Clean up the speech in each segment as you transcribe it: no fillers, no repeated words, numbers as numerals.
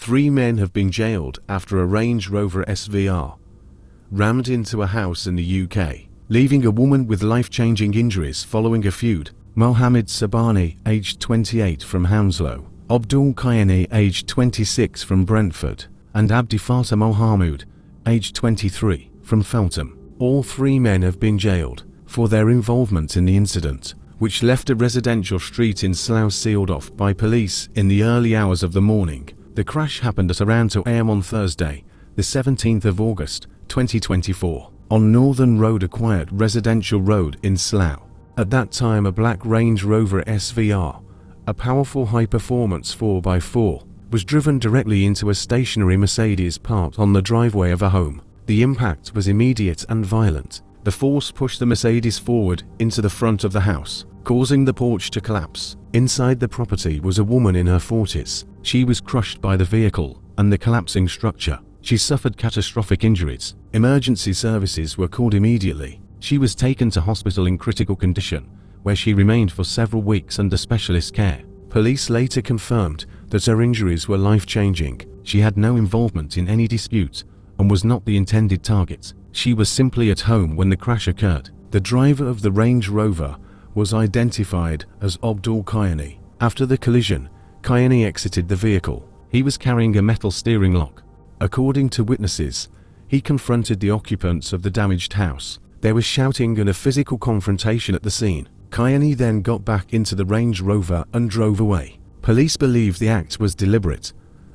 3 men have been jailed after a Range Rover SVR rammed into a house in the UK, leaving a woman with life-changing injuries following a feud. Mohammed Subhani, aged 28 from Hounslow, Abdul Kayani, aged 26 from Brentford, and Abdifatah Mohamoud, aged 23, from Feltham. All 3 men have been jailed for their involvement in the incident, which left a residential street in Slough sealed off by police in the early hours of the morning. The crash happened at around 2 AM on Thursday, the 17th of August, 2024, on Northern Road, a quiet residential road in Slough. At that time, a black Range Rover SVR, a powerful high-performance 4x4, was driven directly into a stationary Mercedes parked on the driveway of a home. The impact was immediate and violent. The force pushed the Mercedes forward into the front of the house, causing the porch to collapse. Inside the property was a woman in her 40s. She was crushed by the vehicle and the collapsing structure. She suffered catastrophic injuries. Emergency services were called immediately. She was taken to hospital in critical condition, where she remained for several weeks under specialist care. Police later confirmed that her injuries were life-changing. She had no involvement in any dispute and was not the intended target. She was simply at home when the crash occurred. The driver of the Range Rover was identified as Abdul Kayani. After the collision, Kayani exited the vehicle. He was carrying a metal steering lock. According to witnesses, he confronted the occupants of the damaged house. There was shouting and a physical confrontation at the scene. Kayani then got back into the Range Rover and drove away. Police believe the act was deliberate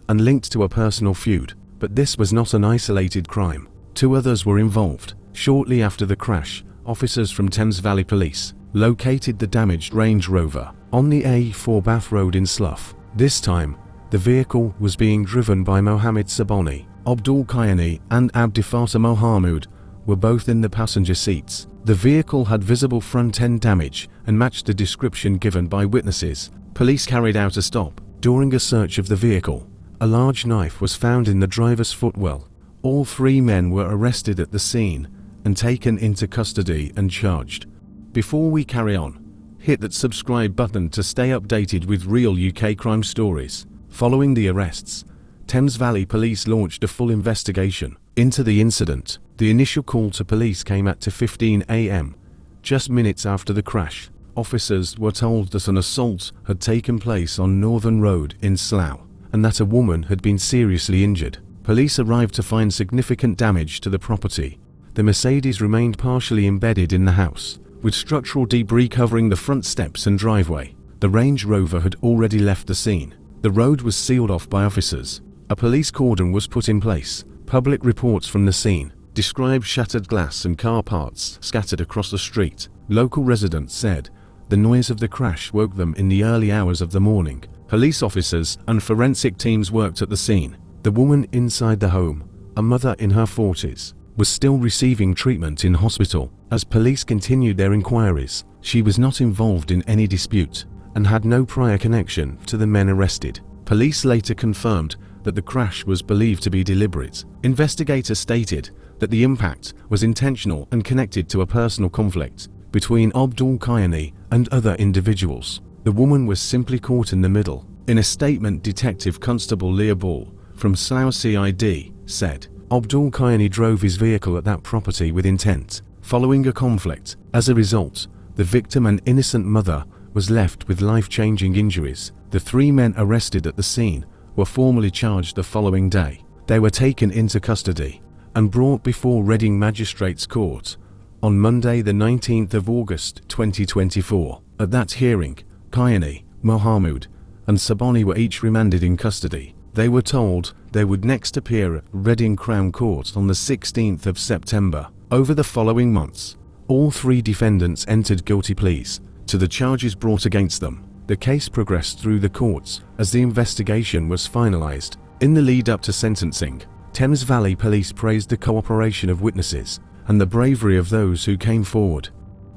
and linked to a personal feud, but this was not an isolated crime. 2 others were involved. Shortly after the crash, officers from Thames Valley Police located the damaged Range Rover on the A4 Bath Road in Slough. This time, the vehicle was being driven by Mohammed Subhani. Abdul Kayani and Abdifatah Mohamoud were both in the passenger seats. The vehicle had visible front-end damage and matched the description given by witnesses. Police carried out a stop. During a search of the vehicle, a large knife was found in the driver's footwell. All 3 men were arrested at the scene and taken into custody and charged. Before we carry on, hit that subscribe button to stay updated with real UK crime stories. Following the arrests, Thames Valley Police launched a full investigation into the incident. The initial call to police came at 2:15 AM, just minutes after the crash. Officers were told that an assault had taken place on Northern Road in Slough and that a woman had been seriously injured. Police arrived to find significant damage to the property. The Mercedes remained partially embedded in the house, with structural debris covering the front steps and driveway. The Range Rover had already left the scene. The road was sealed off by officers. A police cordon was put in place. Public reports from the scene described shattered glass and car parts scattered across the street. Local residents said the noise of the crash woke them in the early hours of the morning. Police officers and forensic teams worked at the scene. The woman inside the home, a mother in her 40s, was still receiving treatment in hospital. As police continued their inquiries, she was not involved in any dispute and had no prior connection to the men arrested. Police later confirmed that the crash was believed to be deliberate. Investigators stated that the impact was intentional and connected to a personal conflict between Abdul Kayani and other individuals. The woman was simply caught in the middle. In a statement, Detective Constable Leah Ball from Slough CID said, Abdul Kayani drove his vehicle at that property with intent, following a conflict. As a result, the victim, an innocent mother, was left with life-changing injuries. The 3 men arrested at the scene were formally charged the following day. They were taken into custody and brought before Reading Magistrates Court on Monday the 19th of August 2024. At that hearing, Kayani, Mohamoud and Subhani were each remanded in custody. They were told they would next appear at Reading Crown Court on the 16th of September. Over the following months, all 3 defendants entered guilty pleas to the charges brought against them. The case progressed through the courts as the investigation was finalized. In the lead up to sentencing, Thames Valley Police praised the cooperation of witnesses and the bravery of those who came forward.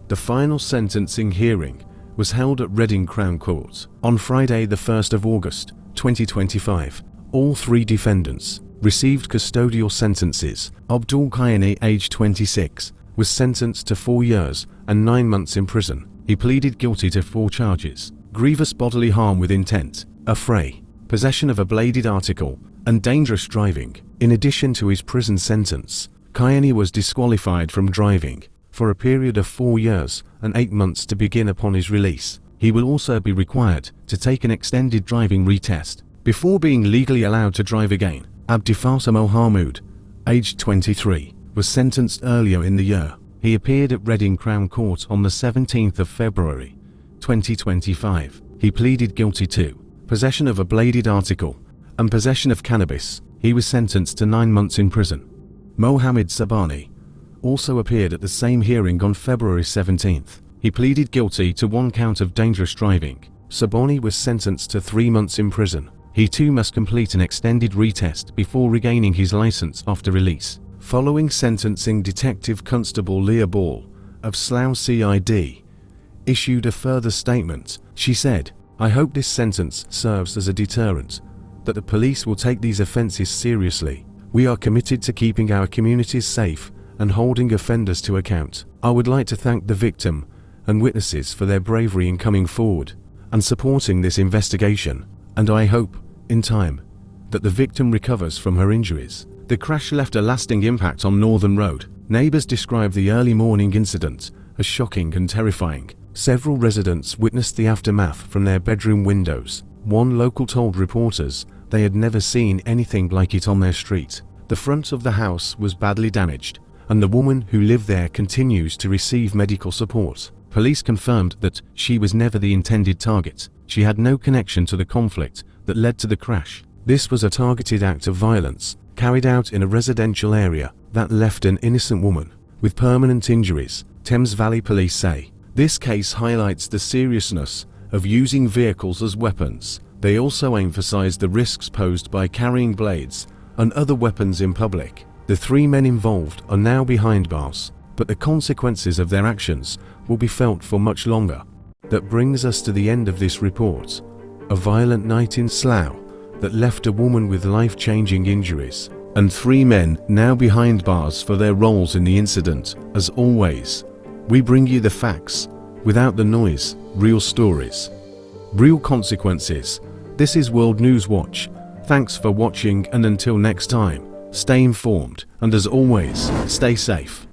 The final sentencing hearing was held at Reading Crown Court on Friday the 1st of August 2025. All 3 defendants received custodial sentences. Abdul Kayani, aged 26, was sentenced to 4 years and 9 months in prison. He pleaded guilty to 4 charges: grievous bodily harm with intent, affray, possession of a bladed article, and dangerous driving. In addition to his prison sentence, Kayani was disqualified from driving for a period of 4 years and 8 months to begin upon his release. He will also be required to take an extended driving retest before being legally allowed to drive again. Abdifatah Mohamoud, aged 23, was sentenced earlier in the year. He appeared at Reading Crown Court on the 17th of February, 2025. He pleaded guilty to possession of a bladed article and possession of cannabis. He was sentenced to 9 months in prison. Mohammed Subhani also appeared at the same hearing on February 17th. He pleaded guilty to 1 count of dangerous driving. Subhani was sentenced to 3 months in prison. He too must complete an extended retest before regaining his license after release. Following sentencing, Detective Constable Leah Ball of Slough CID issued a further statement. She said, "I hope this sentence serves as a deterrent, that the police will take these offences seriously. We are committed to keeping our communities safe and holding offenders to account. I would like to thank the victim and witnesses for their bravery in coming forward and supporting this investigation, and I hope, in time, that the victim recovers from her injuries." The crash left a lasting impact on Northern Road. Neighbours described the early morning incident as shocking and terrifying. Several residents witnessed the aftermath from their bedroom windows. One local told reporters they had never seen anything like it on their street. The front of the house was badly damaged, and the woman who lived there continues to receive medical support. Police confirmed that she was never the intended target. She had no connection to the conflict that led to the crash. This was a targeted act of violence carried out in a residential area that left an innocent woman with permanent injuries, Thames Valley Police say. This case highlights the seriousness of using vehicles as weapons. They also emphasize the risks posed by carrying blades and other weapons in public. The 3 men involved are now behind bars, but the consequences of their actions will be felt for much longer. That brings us to the end of this report. A violent night in Slough that left a woman with life-changing injuries, and 3 men now behind bars for their roles in the incident. As always, we bring you the facts, without the noise, real stories, real consequences. This is World News Watch. Thanks for watching, and until next time, stay informed, and as always, stay safe.